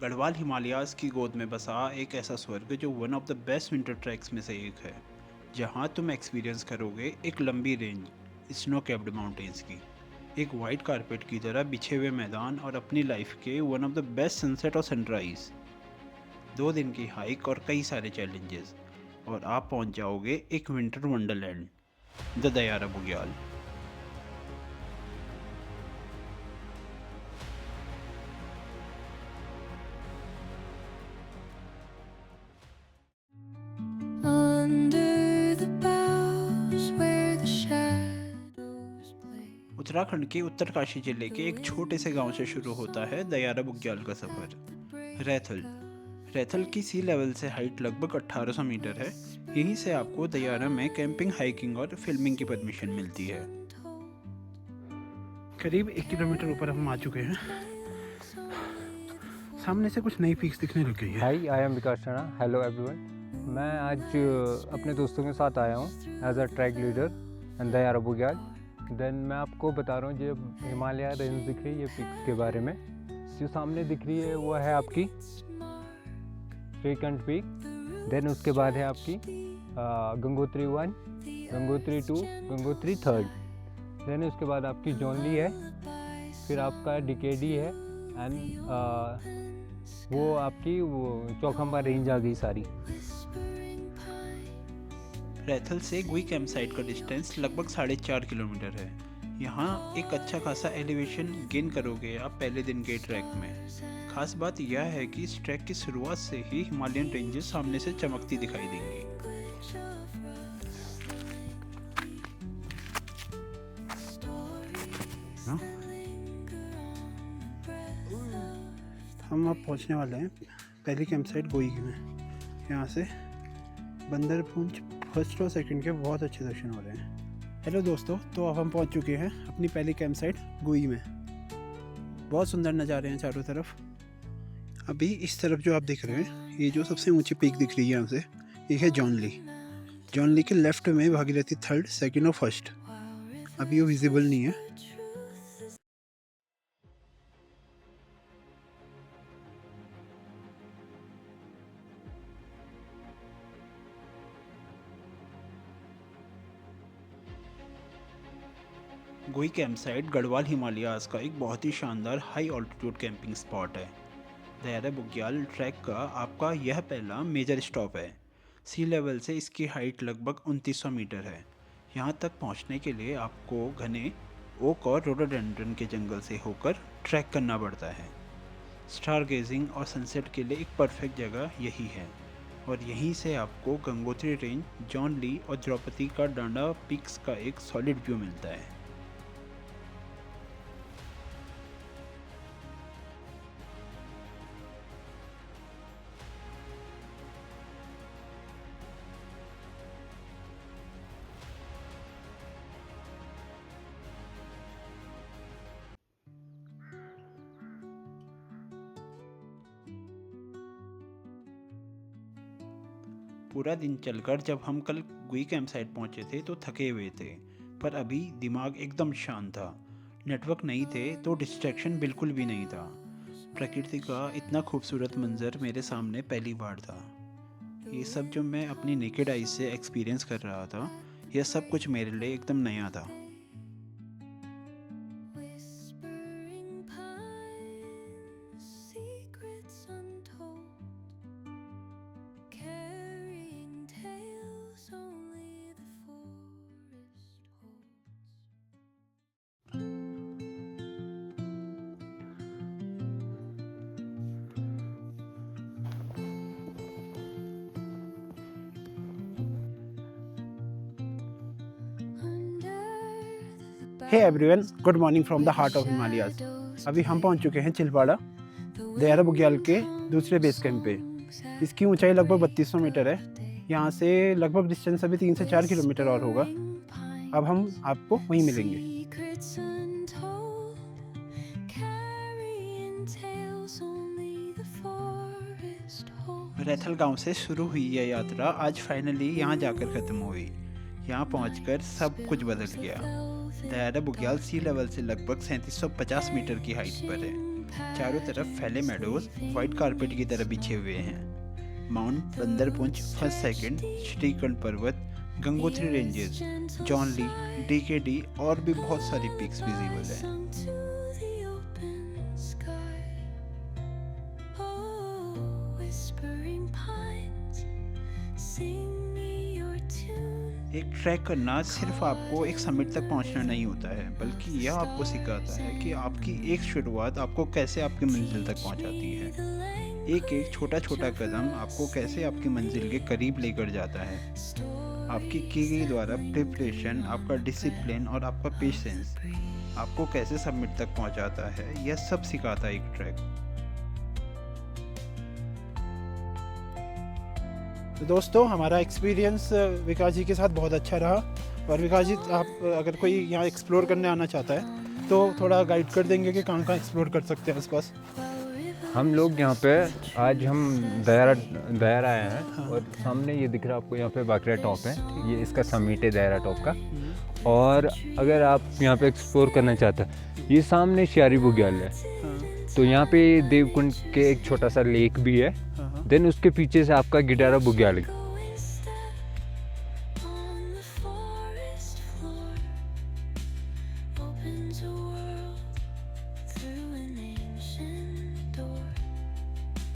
गढ़वाल हिमालयाज की गोद में बसा एक ऐसा स्वर्ग जो one of the best winter tracks में से एक है, जहां तुम एक्सपीरियंस करोगे एक लंबी रेंज स्नो कैप्ड माउंटेन्स की, एक वाइट कारपेट की तरह बिछे हुए मैदान और अपनी लाइफ के one of the best sunset और सनराइज। 2 दिन की हाइक और कई सारे चैलेंजेस, और आप पहुंच जाओगे एक winter Wonderland, the Dayara Bugyal. Under the boughs where the shadows play. Uttarakhand के उत्तरकाशी जिले के एक छोटे से गांव से शुरू होता है दयारा बुग्याल का सफ़र। रैथल रैथल की सी लेवल से हाइट लगभग 1800 मीटर है। यहीं से आपको दयारा में कैंपिंग, हाइकिंग और फिल्मिंग की परमिशन मिलती है। करीब 1 किलोमीटर ऊपर हम आ चुके हैं। सामने से कुछ नई पीक्स दिखने लग गई है। Hi, I am Vikas Rana. Hello everyone. मैं आज अपने दोस्तों के साथ आया हूँ as a trek leader and Dayara Bugyal. Then मैं आपको बता रहा हूँ जो हिमालय रेंज दिख रही है, ये पिक्स के बारे में। जो सामने दिख रही है वो है आपकी श्रीकंठ पीक। देन उसके बाद है आपकी गंगोत्री 1, गंगोत्री 2, गंगोत्री 3। देन उसके बाद आपकी जोनली है, फिर आपका डिकेडी है एंड वो आपकी चौखंबा रेंज आ गई सारी। रैथल से गुई कैंप साइट का डिस्टेंस लगभग 4.5 किलोमीटर है। यहाँ एक अच्छा खासा एलिवेशन गेन करोगे आप पहले दिन के ट्रैक में। खास बात यह है कि इस ट्रैक की शुरुआत से ही हिमालयन रेंजेस सामने से चमकती दिखाई देंगी। हाँ? हम अब पहुँचने वाले हैं पहली कैंप साइट गोई में। यहाँ से बंदरपुंज फर्स्ट और सेकंड के बहुत अच्छे दर्शन हो रहे हैं। हेलो दोस्तों, तो अब हम पहुँच चुके हैं अपनी पहली कैंप साइट गोई में। बहुत सुंदर नज़ारे हैं चारों तरफ। अभी इस तरफ जो आप देख रहे हैं, ये जो सबसे ऊंची पीक दिख रही है यहाँ से, ये है जॉनली। जॉनली के लेफ्ट में भागीरथी 3rd, 2nd और 1st। अभी वो विजिबल नहीं है। गोई कैंप साइट गढ़वाल हिमालयाज का एक बहुत ही शानदार हाई ऑल्टीट्यूड कैंपिंग स्पॉट है। दयारा बुग्याल ट्रैक का आपका यह पहला मेजर स्टॉप है। सी लेवल से इसकी हाइट लगभग 2900 मीटर है। यहाँ तक पहुँचने के लिए आपको घने ओक और रोडोडेंड्रन के जंगल से होकर ट्रैक करना पड़ता है। स्टार गेजिंग और सनसेट के लिए एक परफेक्ट जगह यही है, और यहीं से आपको गंगोत्री रेंज, जॉनली और द्रौपदी का डांडा पिक्स का एक सॉलिड व्यू मिलता है। पूरा दिन चलकर जब हम कल गुई कैंप साइट पहुंचे थे तो थके हुए थे, पर अभी दिमाग एकदम शांत था। नेटवर्क नहीं थे तो डिस्ट्रैक्शन बिल्कुल भी नहीं था। प्रकृति का इतना खूबसूरत मंजर मेरे सामने पहली बार था। ये सब जो मैं अपनी नेकेड आईज से एक्सपीरियंस कर रहा था, यह सब कुछ मेरे लिए एकदम नया था। Whispering pines, secrets untold, carrying tales only the forest holds. Hey everyone, good morning from the heart of Himalayas. अभी हम पहुंच चुके हैं चिलवाड़ा, दयारा बुग्याल के दूसरे बेस कैंप पे। इसकी ऊंचाई लगभग 3200 मीटर है। यहाँ से लगभग डिस्टेंस अभी 3 से 4 किलोमीटर और होगा। अब हम आपको वहीं मिलेंगे। Secrets untold, carrying tales only the forest holds. Raithal गांव से शुरू हुई यह यात्रा आज फाइनली यहाँ जाकर ख़त्म हुई। यहाँ पहुंचकर सब कुछ बदल गया। दयारा बुग्याल सी लेवल से लगभग 3750 मीटर की हाइट पर है। चारों तरफ फैले मेडोज वाइट कारपेट की तरह बिछे हुए हैं। माउंट बंदरपुंज, फर्स्ट सेकंड, श्रीकंठ पर्वत, गंगोत्री रेंजेस, जॉनली, डीकेडी और भी बहुत सारी पिक्स विजिबल हैं। एक ट्रैक करना सिर्फ आपको एक समिट तक पहुंचना नहीं होता है, बल्कि यह आपको सिखाता है कि आपकी एक शुरुआत आपको कैसे आपकी मंजिल तक पहुंचाती है। एक एक छोटा छोटा कदम आपको कैसे आपकी मंजिल के करीब लेकर जाता है। आपकी की गई द्वारा प्रिपरेशन, आपका डिसिप्लिन और आपका पेशेंस आपको कैसे समिट तक पहुंचाता है, यह सब सिखाता है एक ट्रैक। तो दोस्तों, हमारा एक्सपीरियंस विकास जी के साथ बहुत अच्छा रहा। और विकास जी, आप अगर कोई यहाँ एक्सप्लोर करने आना चाहता है तो थोड़ा गाइड कर देंगे कि कहाँ कहाँ एक्सप्लोर कर सकते हैं आसपास। हम लोग यहाँ पे आज हम दयारा आए हैं और सामने ये दिख रहा है आपको, यहाँ पे बाकरा टॉप है, ये इसका समिट है दयारा टॉप का। और अगर आप यहाँ पे एक्सप्लोर करना चाहते हैं, ये सामने शियारी बुग्याल है, तो यहाँ पे देवकुंड के एक छोटा सा लेक भी है। देन उसके पीछे से आपका गिटारा बुग्याल